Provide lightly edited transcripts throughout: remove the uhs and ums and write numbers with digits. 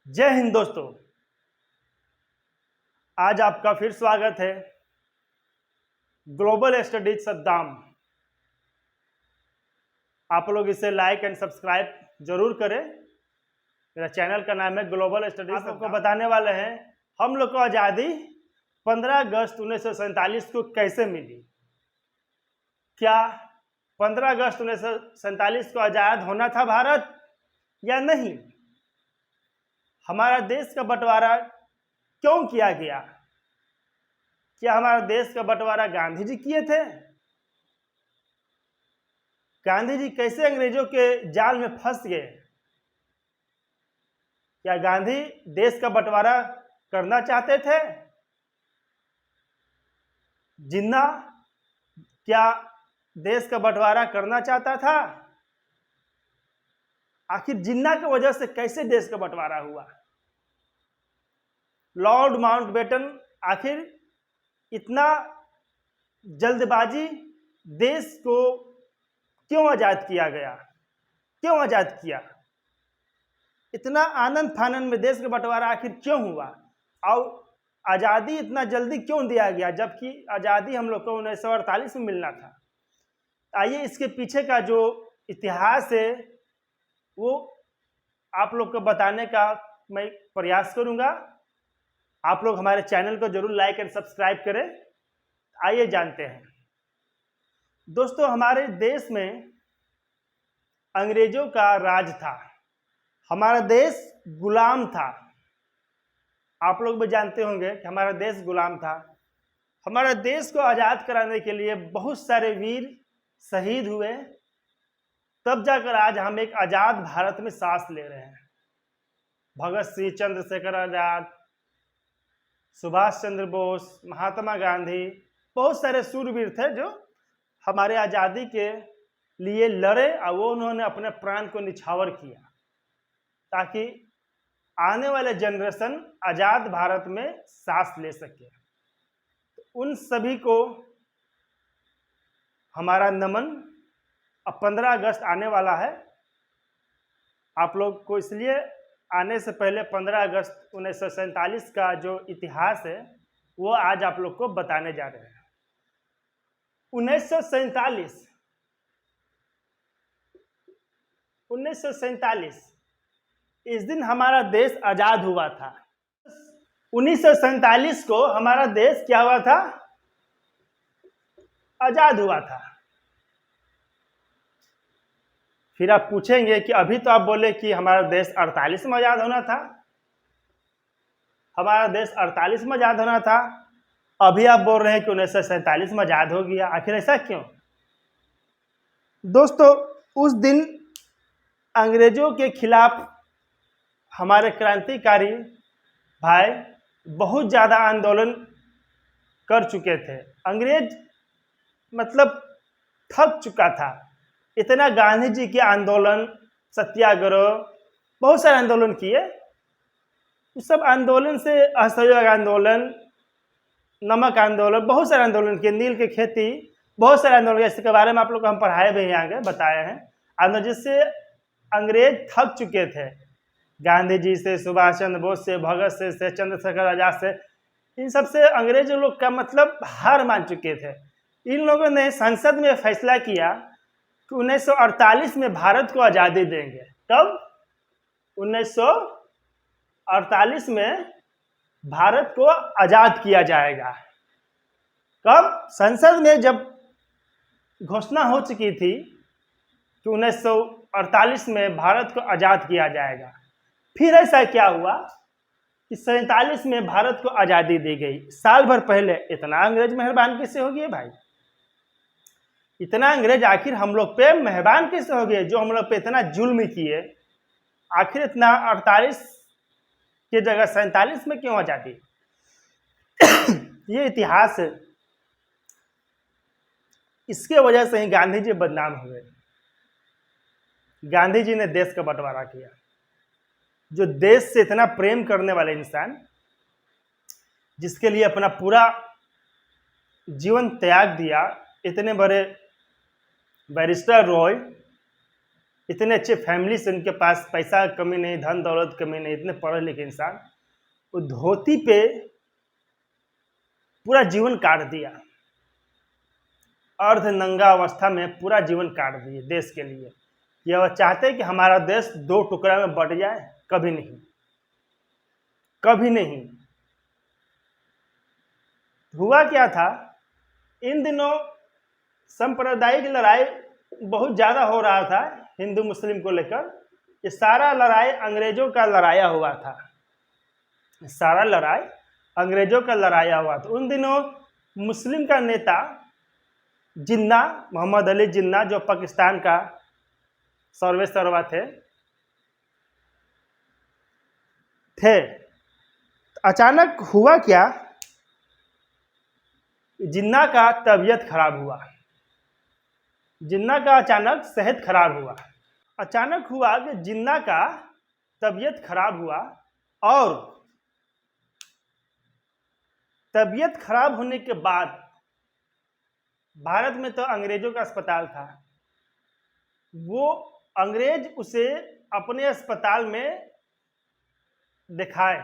जय हिंद दोस्तों। आज आपका फिर स्वागत है ग्लोबल स्टडीज सद्दाम। आप लोग इसे लाइक एंड सब्सक्राइब जरूर करें। मेरा चैनल का नाम है ग्लोबल स्टडीज। आपको बताने वाले हैं हम लोग को आज़ादी 15 अगस्त 1947 को कैसे मिली। क्या 15 अगस्त 1947 को आज़ाद होना था भारत या नहीं? हमारा देश का बंटवारा क्यों किया गया? क्या हमारा देश का बंटवारा गांधी जी किए थे? गांधी जी कैसे अंग्रेजों के जाल में फंस गए? क्या गांधी देश का बंटवारा करना चाहते थे? जिन्ना क्या देश का बंटवारा करना चाहता था? आखिर जिन्ना की वजह से कैसे देश का बंटवारा हुआ? लॉर्ड माउंटबेटन आखिर इतना जल्दबाजी देश को क्यों आजाद किया गया? क्यों आजाद किया? इतना आनंद फानंद में देश का बंटवारा आखिर क्यों हुआ? और आज़ादी इतना जल्दी क्यों दिया गया जबकि आज़ादी हम लोग को 1948 में मिलना था? आइए इसके पीछे का जो इतिहास है वो आप लोग को बताने का मैं प्रयास करूंगा। आप लोग हमारे चैनल को जरूर लाइक एंड सब्सक्राइब करें। आइए जानते हैं। दोस्तों, हमारे देश में अंग्रेजों का राज था। हमारा देश गुलाम था। आप लोग भी जानते होंगे कि हमारा देश गुलाम था। हमारे देश को आज़ाद कराने के लिए बहुत सारे वीर शहीद हुए, तब जाकर आज हम एक आज़ाद भारत में सांस ले रहे हैं। भगत सिंह, चंद्रशेखर आज़ाद, सुभाष चंद्र बोस, महात्मा गांधी, बहुत सारे शूरवीर थे जो हमारे आज़ादी के लिए लड़े और वो उन्होंने अपने प्राण को निछावर किया ताकि आने वाले जनरेशन आज़ाद भारत में सांस ले सके। तो उन सभी को हमारा नमन। अब 15 अगस्त आने वाला है। आप लोग को इसलिए आने से पहले 15 अगस्त 1947 का जो इतिहास है वो आज आप लोग को बताने जा रहे हैं। 1947 इस दिन हमारा देश आजाद हुआ था। 1947 को हमारा देश क्या हुआ था? आजाद हुआ था। फिर आप पूछेंगे कि अभी तो आप बोले कि हमारा देश 48 में आजाद होना था। हमारा देश 48 में आजाद होना था, अभी आप बोल रहे हैं कि 1947 में आजाद हो गया। आखिर ऐसा क्यों? दोस्तों, उस दिन अंग्रेजों के खिलाफ हमारे क्रांतिकारी भाई बहुत ज़्यादा आंदोलन कर चुके थे। अंग्रेज मतलब थक चुका था। इतना गांधी जी के आंदोलन, सत्याग्रह, बहुत सारे आंदोलन किए। उस सब आंदोलन से असहयोग आंदोलन, नमक आंदोलन, बहुत सारे आंदोलन किए, नील की खेती, बहुत सारे आंदोलन इसके बारे में आप लोग को हम पढ़ाए भी हैं, आगे बताए हैं आंदोलन, जिससे अंग्रेज थक चुके थे। गांधी जी से, सुभाष चंद्र बोस से, भगत से चंद्रशेखर आजाद से, इन सब से अंग्रेज लोग का मतलब हार मान चुके थे। इन लोगों ने संसद में फैसला किया कि 1948 में भारत को आज़ादी देंगे। कब? 1948 में भारत को आज़ाद किया जाएगा। कब? संसद में जब घोषणा हो चुकी थी कि 1948 में भारत को आज़ाद किया जाएगा। फिर ऐसा क्या हुआ कि 47 में भारत को आज़ादी दी गई। साल भर पहले इतना अंग्रेज मेहरबान कैसे हो गए भाई? इतना अंग्रेज आखिर हम लोग पे मेहरबान कैसे हो गए जो हम लोग पे इतना जुल्म किए? आखिर इतना 48 की जगह 47 में क्यों आज़ादी? ये इतिहास है। इसके वजह से ही गांधी जी बदनाम हुए। गांधी जी ने देश का बंटवारा किया। जो देश से इतना प्रेम करने वाले इंसान, जिसके लिए अपना पूरा जीवन त्याग दिया, इतने बड़े बैरिस्टर रॉय इतने अच्छे फैमिली से, उनके पास पैसा की कमी नहीं, धन दौलत की कमी नहीं, इतने पढ़े लिखे इंसान, वो धोती पे पूरा जीवन काट दिया, अर्ध नंगा अवस्था में पूरा जीवन काट दिए देश के लिए। ये वह चाहते कि हमारा देश दो टुकड़ा में बट जाए? कभी नहीं, कभी नहीं। हुआ क्या था, इन दिनों सांप्रदायिक लड़ाई बहुत ज़्यादा हो रहा था हिंदू मुस्लिम को लेकर। ये सारा लड़ाई अंग्रेजों का लड़ाया हुआ था, सारा लड़ाई अंग्रेजों का लड़ाया हुआ था। उन दिनों मुस्लिम का नेता जिन्ना, मोहम्मद अली जिन्ना, जो पाकिस्तान का सर्वे सर्वा थे। अचानक हुआ क्या, जिन्ना का तबीयत खराब हुआ, जिन्ना का अचानक सेहत खराब हुआ। अचानक हुआ कि जिन्ना का तबीयत खराब हुआ, और तबीयत खराब होने के बाद भारत में तो अंग्रेजों का अस्पताल था, वो अंग्रेज उसे अपने अस्पताल में दिखाए।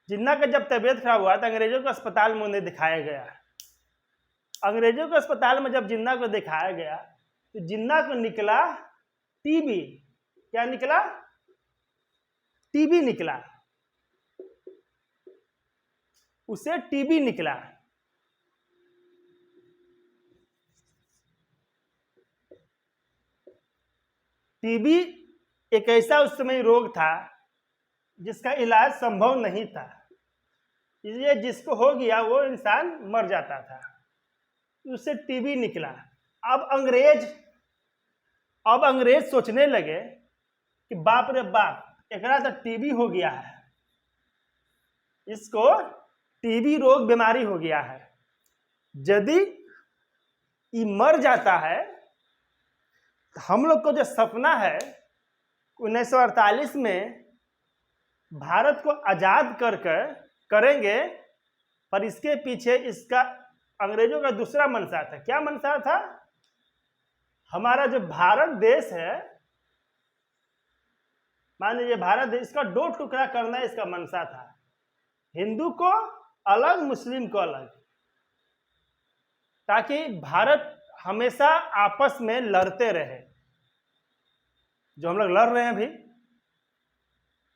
जिन्ना का जब तबीयत खराब हुआ तो अंग्रेजों के अस्पताल में उन्हें दिखाया गया। अंग्रेजों के अस्पताल में जब जिन्ना को दिखाया गया तो जिन्ना को निकला टीबी। क्या निकला? टीबी निकला, उसे टीबी निकला। टीबी एक ऐसा उस समय रोग था जिसका इलाज संभव नहीं था, इसलिए जिसको हो गया वो इंसान मर जाता था, उससे टीबी निकला। अब अंग्रेज सोचने लगे कि बाप रे बाप, एकरा तो टीबी हो गया है, इसको टीबी रोग बीमारी हो गया है। यदि ये मर जाता है तो हम लोग को जो सपना है 1948 में भारत को आजाद करेंगे, पर इसके पीछे इसका अंग्रेजों का दूसरा मंशा था। क्या मंशा था? हमारा जो भारत देश है, मान लीजिए भारत देश का दो टुकड़ा करना इसका मंशा था, हिंदू को अलग, मुस्लिम को अलग, ताकि भारत हमेशा आपस में लड़ते रहे। जो हम लोग लड़ रहे हैं अभी,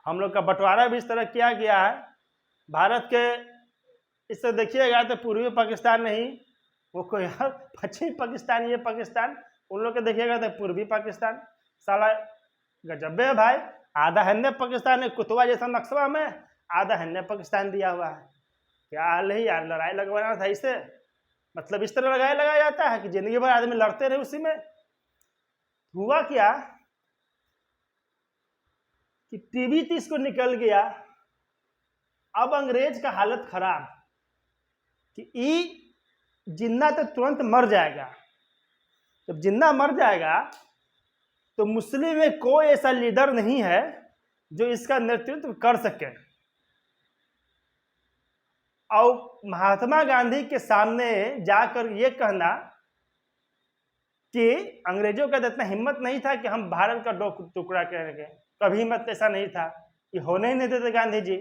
हम लोग का बंटवारा भी इस तरह किया गया है। भारत के इससे देखिएगा तो पूर्वी पाकिस्तान नहीं, वो कोई पश्चिमी पाकिस्तान, ये पाकिस्तान, उन लोग के देखिएगा तो पूर्वी पाकिस्तान। साला गजबे है भाई, आधा हिंदे पाकिस्तान है, कुतवा जैसा नक्शा में, आधा हिंदे पाकिस्तान दिया हुआ है। क्या हाल है यार, लड़ाई लगवाना था इसे, मतलब इस तरह लगाया जाता है कि जिंदगी भर आदमी लड़ते रहे उसी में। हुआ क्या कि टीबी तो इसको निकल गया। अब अंग्रेज का हालत खराब कि जिन्ना तो तुरंत मर जाएगा। जब जिन्ना मर जाएगा तो मुस्लिम में कोई ऐसा लीडर नहीं है जो इसका नेतृत्व कर सके। और महात्मा गांधी के सामने जाकर ये कहना कि अंग्रेजों का इतना हिम्मत नहीं था कि हम भारत का दो टुकड़ा करेंगे, कभी हिम्मत ऐसा नहीं था, ये होने ही नहीं देते गांधी जी,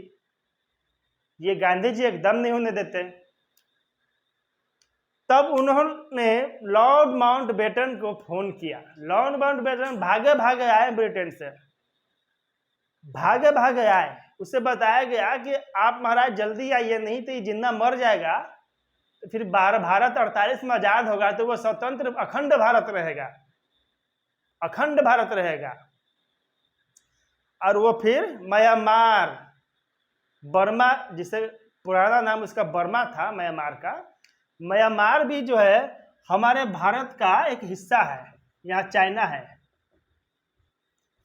ये गांधी जी एकदम नहीं होने देते। तब उन्होंने लॉर्ड माउंटबेटन को फोन किया। लॉर्ड माउंटबेटन भागे भागे आए ब्रिटेन से, भागे भागे आए। उसे बताया गया कि आप महाराज जल्दी आइए, नहीं तो ये जिन्ना मर जाएगा, तो फिर भारत 48 में आजाद होगा तो वो स्वतंत्र अखंड भारत रहेगा, अखंड भारत रहेगा। और वो फिर म्यांमार, बर्मा, जिसे पुराना नाम उसका बर्मा था, म्यांमार का, म्यांमार भी जो है हमारे भारत का एक हिस्सा है। यहाँ चाइना है,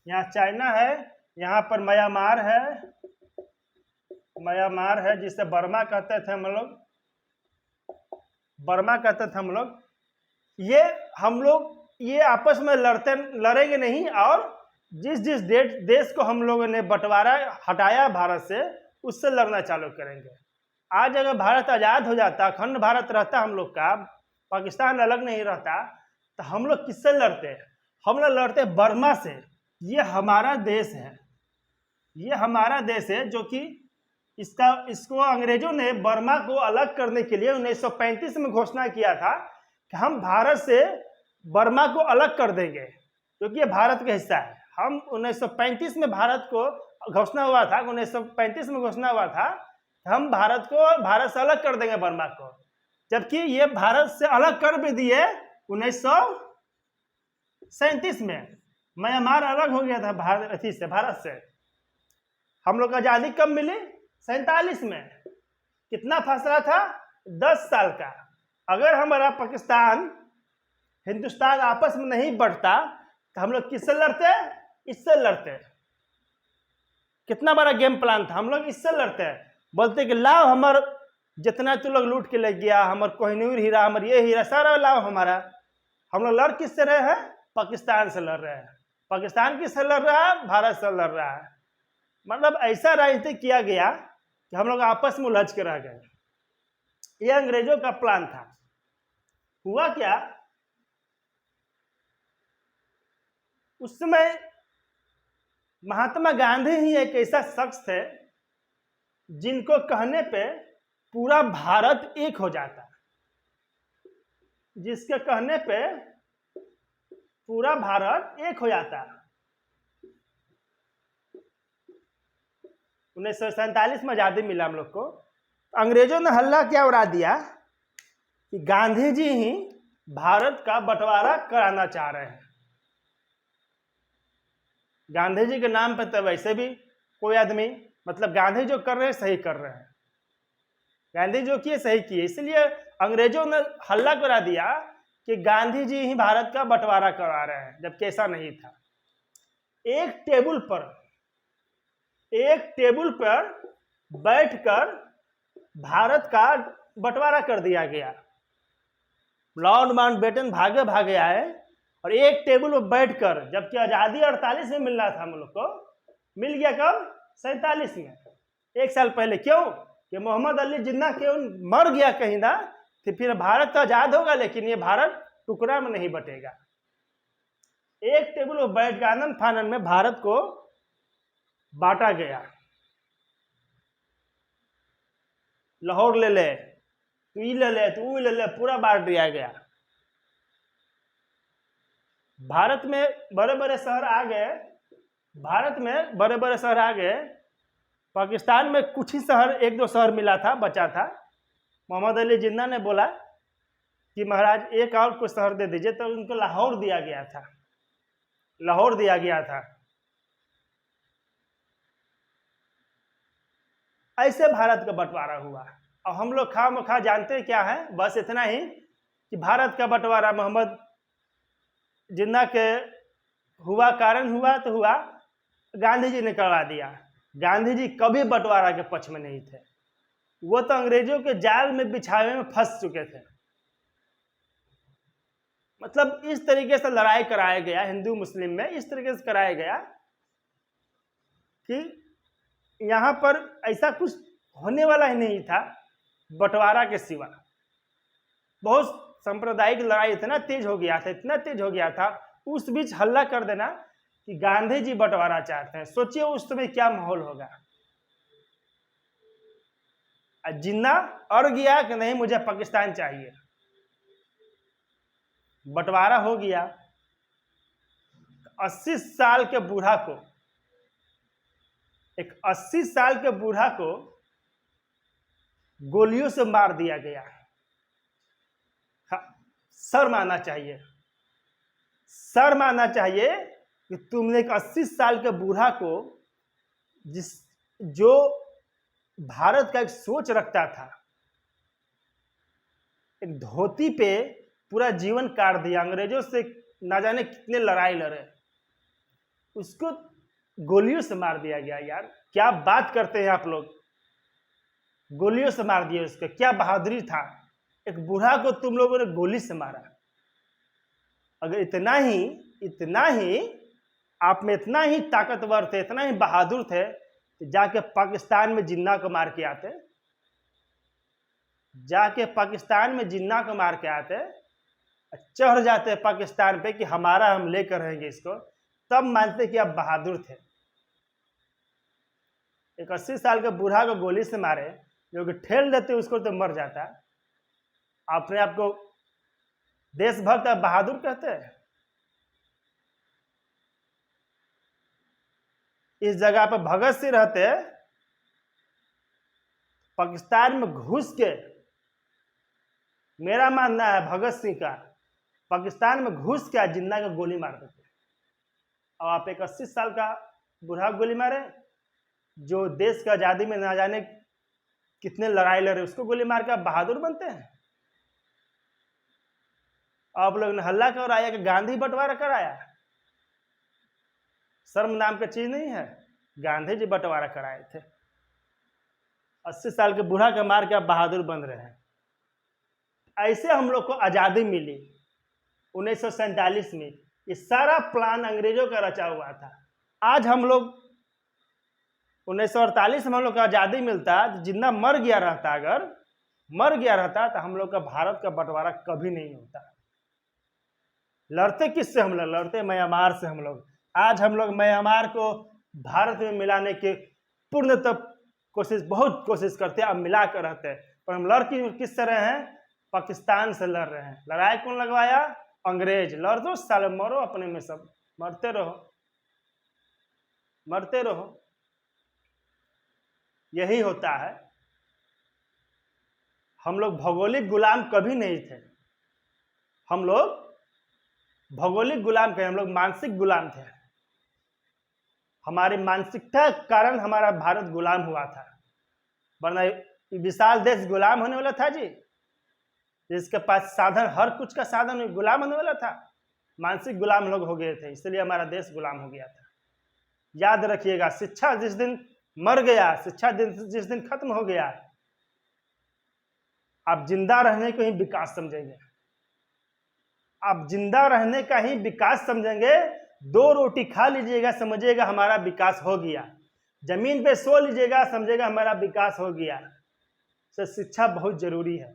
यहाँ चाइना है, यहाँ पर म्यांमार है, म्यांमार है जिसे बर्मा कहते थे हम लोग, बर्मा कहते थे हम लोग। हम लोग ये आपस में लड़ेंगे नहीं, और जिस जिस देश को हम लोगों ने बंटवारा हटाया भारत से, उससे लड़ना चालू करेंगे। आज अगर भारत आजाद हो जाता, अखंड भारत रहता हम लोग का, पाकिस्तान अलग नहीं रहता, तो हम लोग किससे लड़ते? हम लोग लड़ते बर्मा से। ये हमारा देश है, ये हमारा देश है, जो कि इसको अंग्रेजों ने बर्मा को अलग करने के लिए 1935 में घोषणा किया था कि हम भारत से बर्मा को अलग कर देंगे, क्योंकि ये भारत का हिस्सा है। हम 1935 में भारत को घोषणा हुआ था, 1935 में घोषणा हुआ था कि हम भारत से अलग कर देंगे बर्मा को, जबकि ये भारत से अलग कर भी दिए 1937 में। म्यांमार अलग हो गया था भारत से। हम लोग को आजादी कब मिली? 47 में। कितना फासला था? 10 साल का। अगर हमारा पाकिस्तान हिंदुस्तान आपस में नहीं बढ़ता तो हम लोग किससे लड़ते? इससे लड़ते। कितना बड़ा गेम प्लान था, हम लोग इससे लड़ते। बोलते कि लाओ हमार जितना तू लोग लूट के ले गया, हमार कोहिनूर हीरा, हमार ये हीरा सारा लाओ हमारा। हम लोग लड़ किससे रहे हैं? पाकिस्तान से लड़ रहे हैं। पाकिस्तान किससे लड़ रहा है? भारत से लड़ रहा है। मतलब ऐसा राजनीति किया गया कि हम लोग आपस में उलझ के रह गए। ये अंग्रेजों का प्लान था। हुआ क्या, उस समय महात्मा गांधी ही एक ऐसा शख्स थे जिनको कहने पे पूरा भारत एक हो जाता, जिसके कहने पे पूरा भारत एक हो जाता। 1947 में आजादी मिला हम लोग को। अंग्रेजों ने हल्ला क्या उड़ा दिया कि गांधी जी ही भारत का बंटवारा कराना चाह रहे हैं। गांधी जी के नाम पे तो वैसे भी कोई आदमी, मतलब गांधी जो कर रहे हैं सही कर रहे हैं, गांधी जो किए सही किए, इसलिए अंग्रेजों ने हल्ला करा दिया कि गांधी जी ही भारत का बंटवारा करा रहे हैं, जबकि ऐसा नहीं था। एक टेबल पर बैठकर भारत का बंटवारा कर दिया गया। लॉर्ड माउंटबेटन भागे भागे आए और एक टेबल पर बैठकर, जबकि आजादी 48 में मिलना था हम लोग को, मिल गया कब? 47 में, 1 साल पहले। क्यों? कि मोहम्मद अली जिन्ना क्यों मर गया कहीं ना, तो फिर भारत तो आजाद होगा, लेकिन ये भारत टुकड़ा में नहीं बटेगा। एक टेबल पर बैठ के आनंद फानन में भारत को बांटा गया। लाहौर ले ले, तू ये ले ले, तू वो ले ले, पूरा बांट दिया गया। भारत में बड़े बड़े शहर आ गए, पाकिस्तान में कुछ ही शहर, 1-2 शहर मिला था, बचा था। मोहम्मद अली जिन्ना ने बोला कि महाराज एक और कुछ शहर दे दीजिए, तो उनको लाहौर दिया गया था। ऐसे भारत का बंटवारा हुआ। और हम लोग खामखा जानते क्या है, बस इतना ही कि भारत का बंटवारा मोहम्मद जिन्ना के कारण हुआ तो हुआ, गांधी जी ने करवा दिया। गांधी जी कभी बंटवारा के पक्ष में नहीं थे, वो तो अंग्रेजों के जाल में बिछावे में फंस चुके थे। मतलब इस तरीके से लड़ाई कराया गया हिंदू मुस्लिम में, इस तरीके से कराया गया कि यहाँ पर ऐसा कुछ होने वाला ही नहीं था बंटवारा के सिवा। बहुत सांप्रदायिक लड़ाई इतना तेज हो गया था, उस बीच हल्ला कर देना कि गांधी जी बंटवारा चाहते हैं। सोचिए उस समय क्या माहौल होगा। जिन्ना अड़ गया कि नहीं, मुझे पाकिस्तान चाहिए, बंटवारा हो गया। 80 साल के बूढ़ा को गोलियों से मार दिया गया। शर्म आना चाहिए कि तुमने एक 80 साल के बूढ़ा को, जो भारत का एक सोच रखता था, एक धोती पे पूरा जीवन काट दिया। अंग्रेजों से ना जाने कितने लड़ाई लड़े, उसको गोलियों से मार दिया गया। यार क्या बात करते हैं आप लोग, गोलियों से मार दिया उसको। क्या बहादुरी था, एक बूढ़ा को तुम लोगों ने गोली से मारा। अगर इतना ही आप में इतना ही ताकतवर थे, इतना ही बहादुर थे, तो जाके पाकिस्तान में जिन्ना को मार के आते, चढ़ जाते हैं पाकिस्तान पे कि हमारा, हम लेकर रहेंगे इसको, तब मानते कि आप बहादुर थे। एक 80 साल के बूढ़ा को गोली से मारे, जो कि ठेल देते उसको तो मर जाता, अपने आप को देशभक्त और बहादुर कहते हैं। इस जगह पर भगत सिंह रहते, पाकिस्तान में घुस के, मेरा मानना है भगत सिंह का, पाकिस्तान में घुस के जिन्ना को गोली मार देते। और आप एक 80 साल का बूढ़ा गोली मारे, जो देश की आज़ादी में ना जाने कितने लड़ाई लड़े, उसको गोली मार के आप बहादुर बनते हैं। आप लोग ने हल्ला कराया कि गांधी बंटवारा कराया। शर्म नाम की चीज नहीं है। गांधी जी बंटवारा कराए थे। 80 साल के बूढ़ा के मार के आप बहादुर बन रहे हैं। ऐसे हम लोग को आज़ादी मिली 1947 में। ये सारा प्लान अंग्रेजों का रचा हुआ था। आज हम लोग 1948 में हम लोग को आज़ादी मिलता, जितना मर गया रहता, अगर मर गया रहता तो हम लोग का भारत का बंटवारा कभी नहीं होता। लड़ते किससे हम लोग? लड़ते म्यांमार से हम लोग। आज हम लोग म्यांमार को भारत में मिलाने के पूर्णतः कोशिश, बहुत कोशिश करते हैं, अब मिला कर रहते हैं, पर हम लड़ किस तरह हैं? पाकिस्तान से लड़ रहे हैं। लड़ाई कौन लगवाया? अंग्रेज। लड़ दो साले, मरो अपने में, सब मरते रहो, मरते रहो। यही होता है। हम लोग भौगोलिक गुलाम कभी नहीं थे। हम लोग भौगोलिक गुलाम थे, हम लोग मानसिक गुलाम थे। हमारी मानसिकता के कारण हमारा भारत गुलाम हुआ था, वरना विशाल देश गुलाम होने वाला था जी, जिसके पास साधन, हर कुछ का साधन, गुलाम होने वाला था। मानसिक गुलाम लोग हो गए थे, इसलिए हमारा देश गुलाम हो गया था। याद रखिएगा, शिक्षा जिस दिन मर गया, शिक्षा जिस दिन खत्म हो गया, आप जिंदा रहने को ही विकास समझेंगे। आप जिंदा रहने का ही विकास समझेंगे। 2 रोटी खा लीजिएगा, समझिएगा हमारा विकास हो गया। जमीन पे सो लीजिएगा, समझिएगा हमारा विकास हो गया। तो शिक्षा बहुत जरूरी है,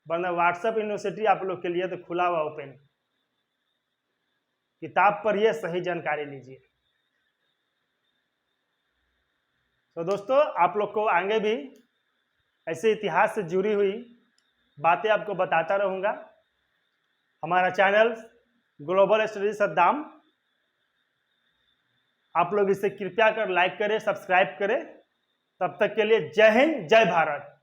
वरना व्हाट्सएप यूनिवर्सिटी आप लोग के लिए तो खुला हुआ, ओपन। किताब पढ़िए, सही जानकारी लीजिए। तो दोस्तों, आप लोग को आगे भी ऐसे इतिहास से जुड़ी हुई बातें आपको बताता रहूँगा। हमारा चैनल ग्लोबल स्टडी सद्दाम, आप लोग इसे कृपया कर लाइक करें, सब्सक्राइब करें। तब तक के लिए जय हिंद, जय भारत।